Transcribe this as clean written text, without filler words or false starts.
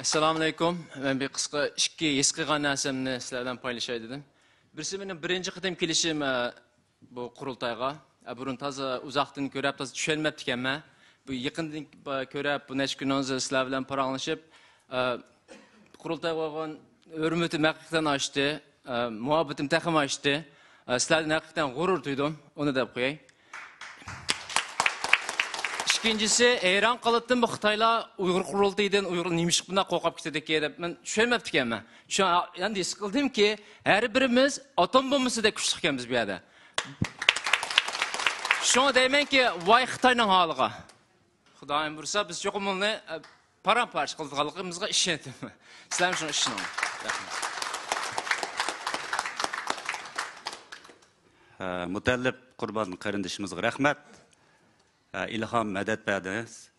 Assalomu alaykum. Men bir qisqa ikki his qilgan narsamni sizlardan paylaşay dedim. Birisi mening birinchi qitim kelishim bu qurultayga. Burun toza uzoqdan ko'rib, toza tushunmabdi ekanman. Bu yaqindan ko'rib, bu necha kundan sizlar bilan paranglashib, qurultayga bo'lgan hurmatim haqiqatan oshdi, muhabbatim taxim oshdi. Sizlardan haqiqatan g'urur duydim, uni deb qo'yay. İkincisi, Eyran kalıttım bu Xitaylar Uygur kurultaydan Uygur neymiş buna kokap gittik ki ben düşünmeptik ama. Şu an yani sıkıldım ki her birimiz atom bombası da güçlüyken biz bir yerde. Şu an demen ki vay Xitay'nın halıga. Xudayım bursa biz çok umulunu paramparça kıldıqalıqımızga işletim. Sizlerim şunu işin olun. Mutallib Qurban qarindishimizga rahmat. İlham medet verdiniz.